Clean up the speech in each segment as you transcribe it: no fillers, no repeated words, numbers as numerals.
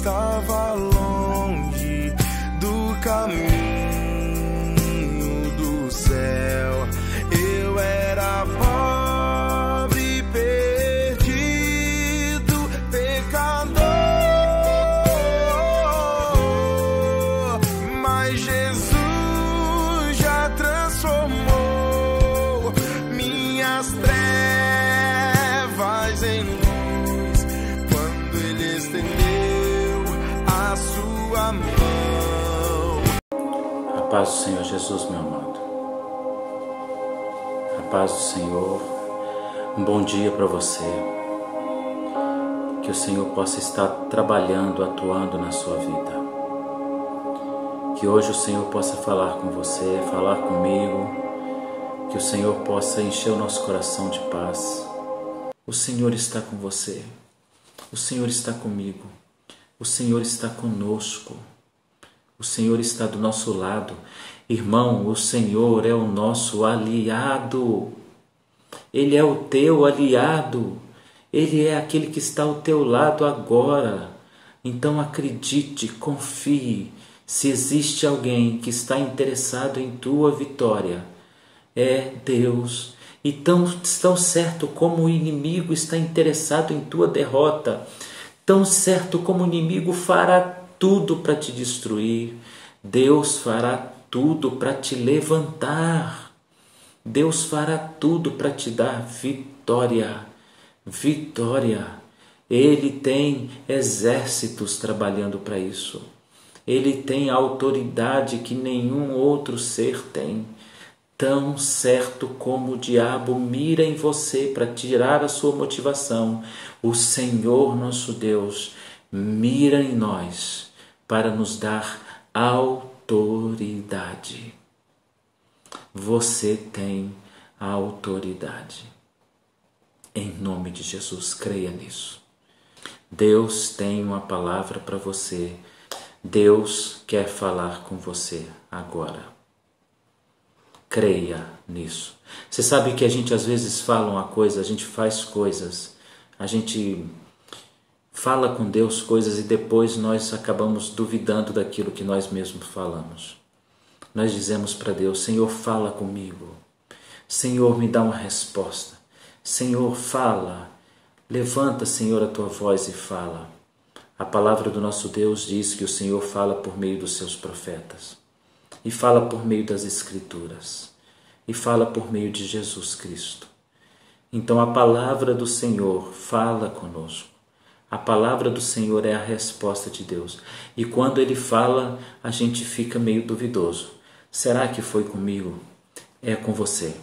estava longe do caminho do céu. Eu era pobre, perdido, pecador, mas Jesus já transformou minhas trevas em luz, quando Ele estendeu a sua mão. A paz do Senhor Jesus, meu amado. A paz do Senhor. Um bom dia para você. Que o Senhor possa estar trabalhando, atuando na sua vida. Que hoje o Senhor possa falar com você, falar comigo. Que o Senhor possa encher o nosso coração de paz. O Senhor está com você. O Senhor está comigo. O Senhor está conosco. O Senhor está do nosso lado. Irmão, o Senhor é o nosso aliado. Ele é o teu aliado. Ele é aquele que está ao teu lado agora. Então acredite, confie. Se existe alguém que está interessado em tua vitória, é Deus. E tão certo como o inimigo está interessado em tua derrota, tão certo como o inimigo fará tudo para te destruir, Deus fará tudo para te levantar. Deus fará tudo para te dar vitória. Vitória. Ele tem exércitos trabalhando para isso. Ele tem autoridade que nenhum outro ser tem. Tão certo como o diabo mira em você para tirar a sua motivação, o Senhor nosso Deus mira em nós para nos dar autoridade. Você tem autoridade. Em nome de Jesus, creia nisso. Deus tem uma palavra para você. Deus quer falar com você agora. Creia nisso. Você sabe que a gente às vezes fala uma coisa, a gente faz coisas, a gente fala com Deus coisas e depois nós acabamos duvidando daquilo que nós mesmos falamos. Nós dizemos para Deus: Senhor, fala comigo. Senhor, me dá uma resposta. Senhor, fala. Levanta, Senhor, a tua voz e fala. A palavra do nosso Deus diz que o Senhor fala por meio dos seus profetas. E fala por meio das Escrituras. E fala por meio de Jesus Cristo. Então a palavra do Senhor fala conosco. A palavra do Senhor é a resposta de Deus. E quando Ele fala, a gente fica meio duvidoso. Será que foi comigo? É com você.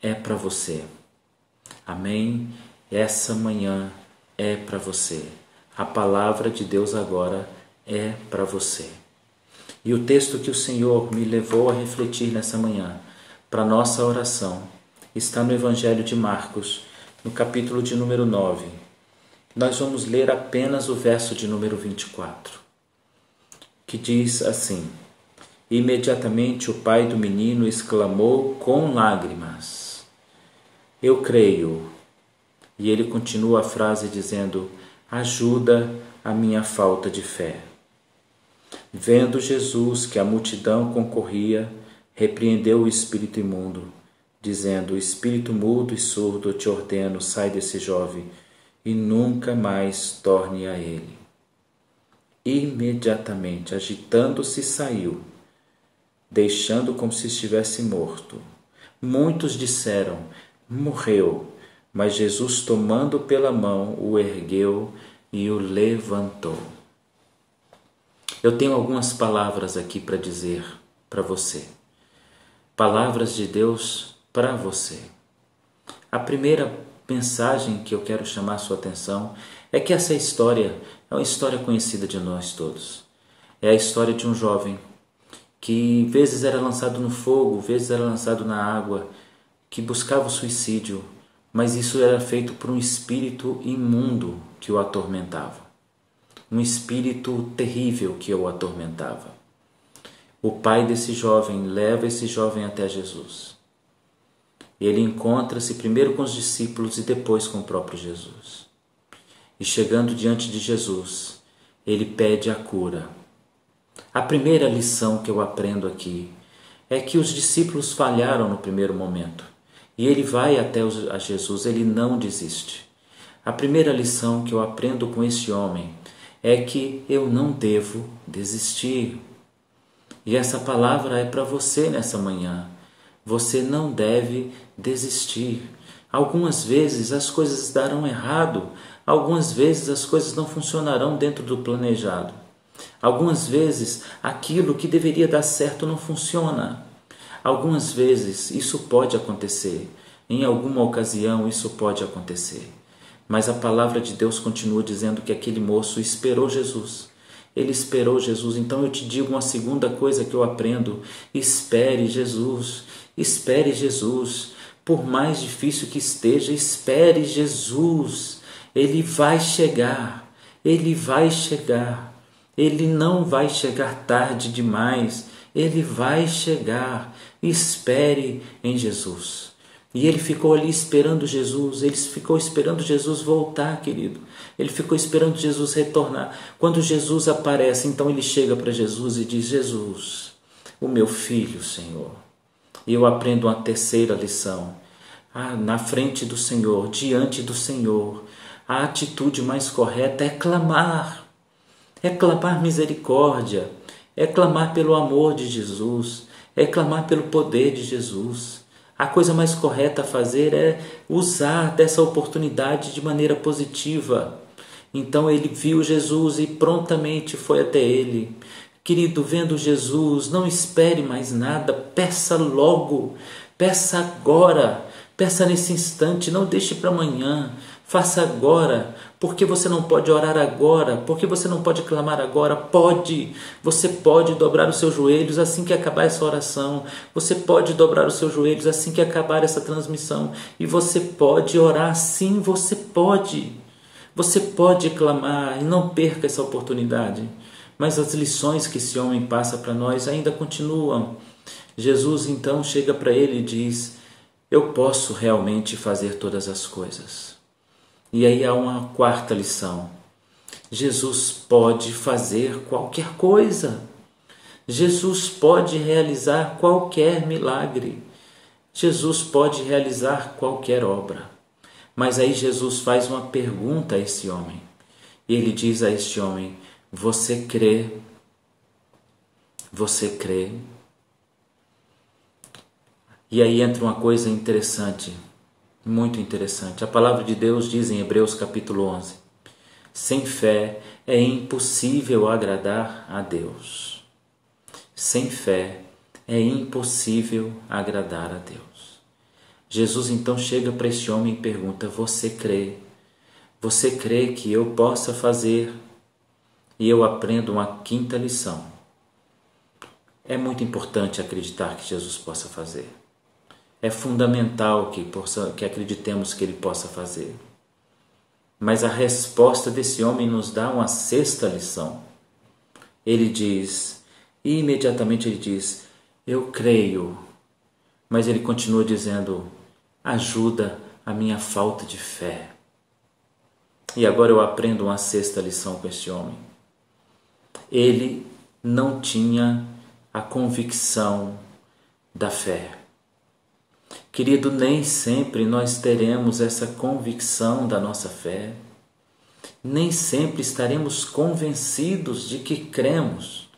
É para você. Amém? Essa manhã é para você. A palavra de Deus agora é para você. E o texto que o Senhor me levou a refletir nessa manhã, para nossa oração, está no Evangelho de Marcos, no capítulo de número 9. Nós vamos ler apenas o verso de número 24, que diz assim: Imediatamente o pai do menino exclamou com lágrimas: Eu creio. E ele continua a frase dizendo: Ajuda a minha falta de fé. Vendo Jesus que a multidão concorria, repreendeu o espírito imundo, dizendo: Espírito mudo e surdo, eu te ordeno, sai desse jovem e nunca mais torne a ele. Imediatamente, agitando-se, saiu, deixando como se estivesse morto. Muitos disseram: Morreu. Mas Jesus, tomando pela mão, o ergueu e o levantou. Eu tenho algumas palavras aqui para dizer para você. Palavras de Deus para você. A primeira mensagem que eu quero chamar a sua atenção é que essa história é uma história conhecida de nós todos. É a história de um jovem que vezes era lançado no fogo, vezes era lançado na água, que buscava o suicídio, mas isso era feito por um espírito imundo que o atormentava. Um espírito terrível que o atormentava. O pai desse jovem leva esse jovem até Jesus. Ele encontra-se primeiro com os discípulos e depois com o próprio Jesus. E chegando diante de Jesus, ele pede a cura. A primeira lição que eu aprendo aqui é que os discípulos falharam no primeiro momento. E ele vai até a Jesus, ele não desiste. A primeira lição que eu aprendo com esse homem é que eu não devo desistir. E essa palavra é para você nessa manhã. Você não deve desistir. Algumas vezes as coisas darão errado. Algumas vezes as coisas não funcionarão dentro do planejado. Algumas vezes aquilo que deveria dar certo não funciona. Algumas vezes isso pode acontecer. Em alguma ocasião isso pode acontecer. Mas a palavra de Deus continua dizendo que aquele moço esperou Jesus. Ele esperou Jesus. Então eu te digo uma segunda coisa que eu aprendo. Espere Jesus. Espere Jesus. Por mais difícil que esteja, espere Jesus. Ele vai chegar. Ele vai chegar. Ele não vai chegar tarde demais. Ele vai chegar. Espere em Jesus. E ele ficou ali esperando Jesus, ele ficou esperando Jesus voltar, querido. Ele ficou esperando Jesus retornar. Quando Jesus aparece, então ele chega para Jesus e diz: Jesus, o meu filho, Senhor. E eu aprendo uma terceira lição. Na frente do Senhor, diante do Senhor, a atitude mais correta é clamar. É clamar misericórdia, é clamar pelo amor de Jesus, é clamar pelo poder de Jesus. A coisa mais correta a fazer é usar dessa oportunidade de maneira positiva. Então ele viu Jesus e prontamente foi até ele. Querido, vendo Jesus, não espere mais nada, peça logo, peça agora, peça nesse instante, não deixe para amanhã, faça agora. Porque você não pode orar agora? Porque você não pode clamar agora? Pode! Você pode dobrar os seus joelhos assim que acabar essa oração. Você pode dobrar os seus joelhos assim que acabar essa transmissão. E você pode orar, sim, você pode. Você pode clamar e não perca essa oportunidade. Mas as lições que esse homem passa para nós ainda continuam. Jesus então chega para ele e diz: eu posso realmente fazer todas as coisas. E aí há uma quarta lição. Jesus pode fazer qualquer coisa. Jesus pode realizar qualquer milagre. Jesus pode realizar qualquer obra. Mas aí Jesus faz uma pergunta a esse homem. E ele diz a este homem: você crê? Você crê? E aí entra uma coisa interessante. Muito interessante. A palavra de Deus diz em Hebreus capítulo 11: sem fé é impossível agradar a Deus. Sem fé é impossível agradar a Deus. Jesus então chega para esse homem e pergunta: você crê? Você crê que eu possa fazer? E eu aprendo uma quinta lição. É muito importante acreditar que Jesus possa fazer. É fundamental que acreditemos que ele possa fazer. Mas a resposta desse homem nos dá uma sexta lição. Ele diz, e imediatamente ele diz: eu creio. Mas ele continua dizendo: ajuda a minha falta de fé. E agora eu aprendo uma sexta lição com esse homem. Ele não tinha a convicção da fé. Querido, nem sempre nós teremos essa convicção da nossa fé. Nem sempre estaremos convencidos de que cremos.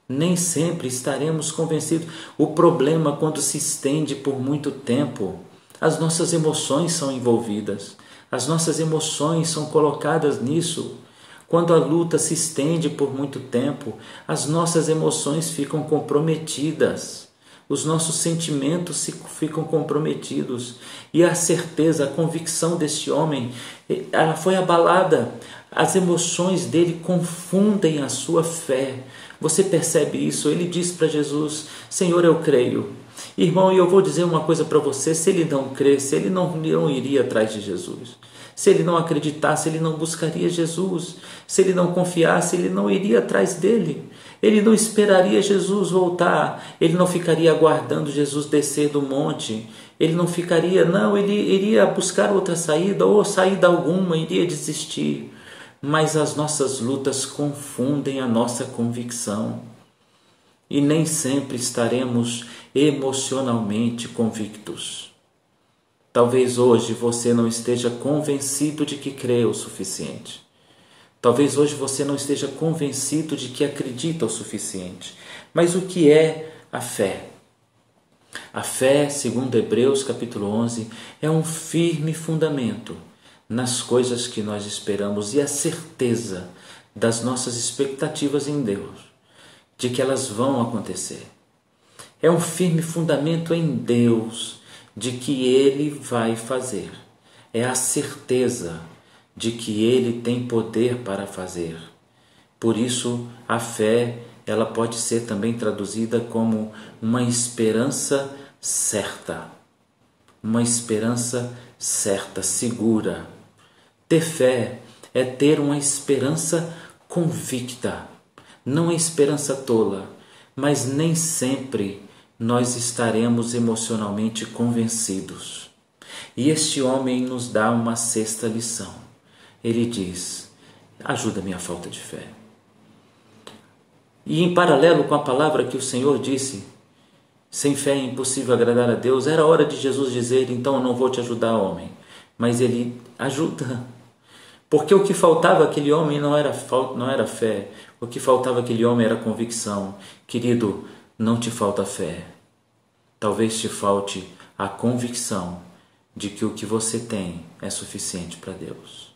Nem sempre estaremos convencidos. O problema, quando se estende por muito tempo, as nossas emoções são envolvidas. As nossas emoções são colocadas nisso. Quando a luta se estende por muito tempo, as nossas emoções ficam comprometidas. Os nossos sentimentos ficam comprometidos. E a certeza, a convicção desse homem, ela foi abalada. As emoções dele confundem a sua fé. Você percebe isso? Ele diz para Jesus: Senhor, eu creio. Irmão, e eu vou dizer uma coisa para você: se ele não cresce, ele não iria atrás de Jesus. Se ele não acreditasse, ele não buscaria Jesus. Se ele não confiasse, ele não iria atrás dele. Ele não esperaria Jesus voltar. Ele não ficaria aguardando Jesus descer do monte. Ele não ficaria, não, ele iria buscar outra saída, ou saída alguma, iria desistir. mas as nossas lutas confundem a nossa convicção e nem sempre estaremos emocionalmente convictos. Talvez hoje você não esteja convencido de que crê o suficiente. Talvez hoje você não esteja convencido de que acredita o suficiente. Mas o que é a fé? A fé, segundo Hebreus capítulo 11, é um firme fundamento nas coisas que nós esperamos e a certeza das nossas expectativas em Deus, de que elas vão acontecer. É um firme fundamento em Deus, de que Ele vai fazer. É a certeza de que Ele tem poder para fazer. Por isso, a fé, ela pode ser também traduzida como uma esperança certa. Uma esperança certa, segura. Ter fé é ter uma esperança convicta, não a esperança tola, mas nem sempre nós estaremos emocionalmente convencidos. E este homem nos dá uma sexta lição. Ele diz: ajuda a minha falta de fé. E em paralelo com a palavra que o Senhor disse, sem fé é impossível agradar a Deus, era hora de Jesus dizer: então eu não vou te ajudar, homem. Mas ele ajuda. Porque o que faltava àquele homem não era fé. O que faltava àquele homem era convicção. Querido, não te falta fé. Talvez te falte a convicção de que o que você tem é suficiente para Deus.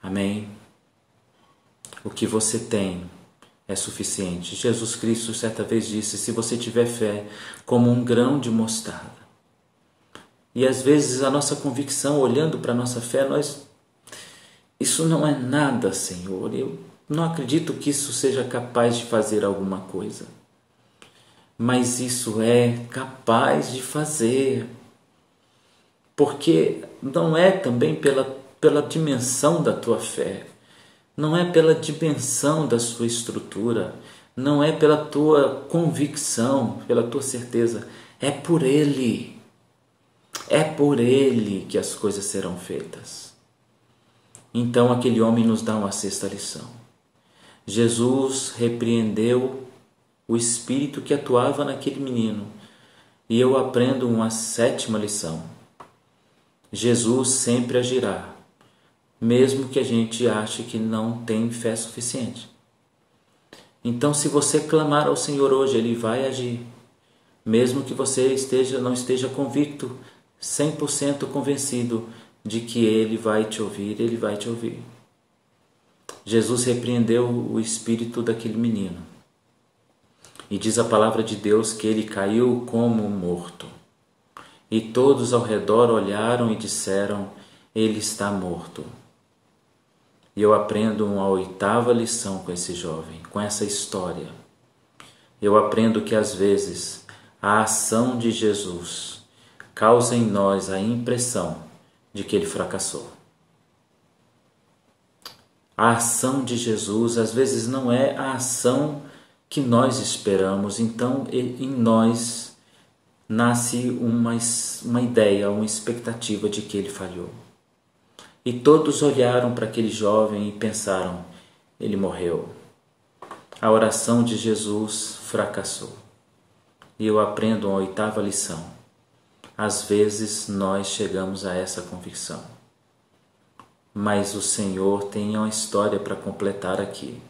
Amém? O que você tem é suficiente. Jesus Cristo certa vez disse: se você tiver fé como um grão de mostarda. E às vezes a nossa convicção, olhando para a nossa fé, isso não é nada, Senhor. Eu não acredito que isso seja capaz de fazer alguma coisa. Mas isso é capaz de fazer. Porque não é também pela dimensão da tua fé. Não é pela dimensão da sua estrutura. Não é pela tua convicção, pela tua certeza. É por Ele. É por Ele que as coisas serão feitas. Então aquele homem nos dá uma sexta lição. Jesus repreendeu o espírito que atuava naquele menino. E eu aprendo uma sétima lição. Jesus sempre agirá, mesmo que a gente ache que não tem fé suficiente. Então, se você clamar ao Senhor hoje, Ele vai agir. Mesmo que você não esteja convicto, 100% convencido de que Ele vai te ouvir, Ele vai te ouvir. Jesus repreendeu o espírito daquele menino. E diz a palavra de Deus que ele caiu como morto. E todos ao redor olharam e disseram: ele está morto. E eu aprendo uma oitava lição com esse jovem, com essa história. Eu aprendo que às vezes a ação de Jesus causa em nós a impressão de que ele fracassou. A ação de Jesus às vezes não é a ação que nós esperamos, então em nós nasce uma ideia, uma expectativa de que ele falhou. E todos olharam para aquele jovem e pensaram: ele morreu. A oração de Jesus fracassou. E eu aprendo uma oitava lição. Às vezes nós chegamos a essa convicção. Mas o Senhor tem uma história para completar aqui.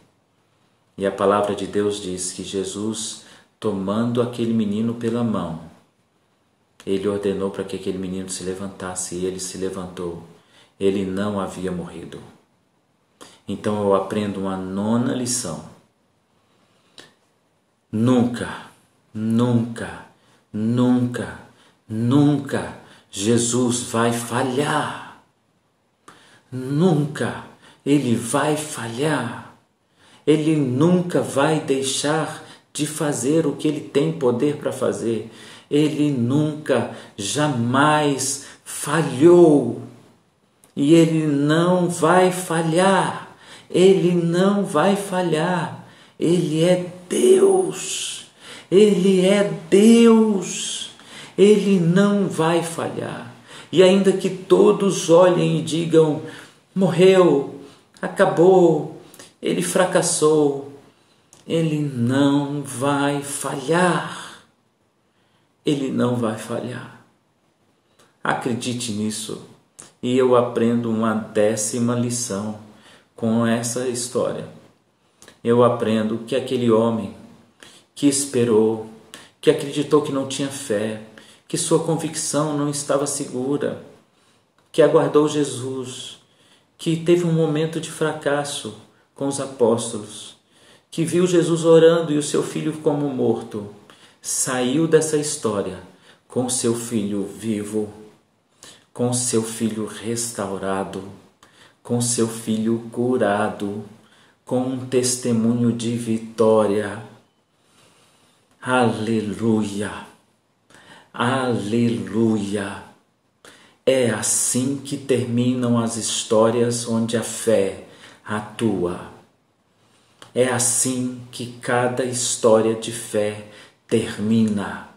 E a palavra de Deus diz que Jesus, tomando aquele menino pela mão, ele ordenou para que aquele menino se levantasse, e ele se levantou. Ele não havia morrido. Então eu aprendo uma nona lição. Nunca, nunca, nunca, nunca Jesus vai falhar. Nunca Ele vai falhar. Ele nunca vai deixar de fazer o que Ele tem poder para fazer. Ele nunca, jamais falhou. E Ele não vai falhar. Ele não vai falhar. Ele é Deus. Ele é Deus. Ele não vai falhar. E ainda que todos olhem e digam: morreu, acabou, ele fracassou. Ele não vai falhar. Ele não vai falhar. Acredite nisso. E eu aprendo uma 10ª lição com essa história. Eu aprendo que aquele homem que esperou, que acreditou que não tinha fé, que sua convicção não estava segura, que aguardou Jesus, que teve um momento de fracasso com os apóstolos, que viu Jesus orando e o seu filho como morto, saiu dessa história com seu filho vivo, com seu filho restaurado, com seu filho curado, com um testemunho de vitória. Aleluia! Aleluia! É assim que terminam as histórias onde a fé atua. É assim que cada história de fé termina.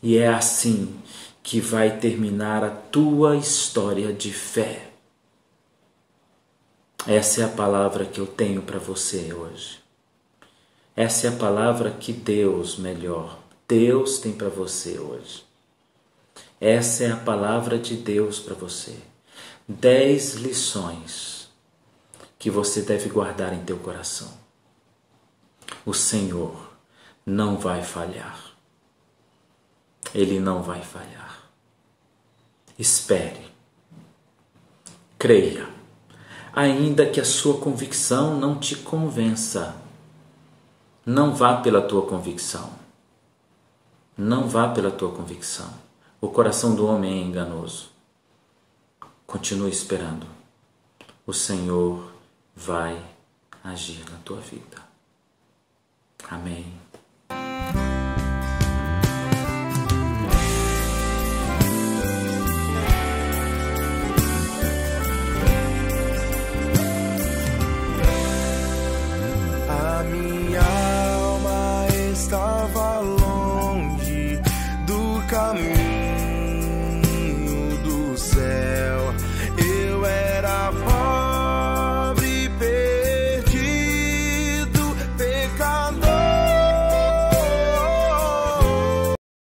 E é assim que vai terminar a tua história de fé. Essa é a palavra que eu tenho para você hoje. Essa é a palavra que Deus tem para você hoje. Essa é a palavra de Deus para você. 10 lições que você deve guardar em teu coração. O Senhor não vai falhar. Ele não vai falhar. Espere. Creia. Ainda que a sua convicção não te convença. Não vá pela tua convicção. Não vá pela tua convicção. O coração do homem é enganoso. Continue esperando. O Senhor vai agir na tua vida. Amém.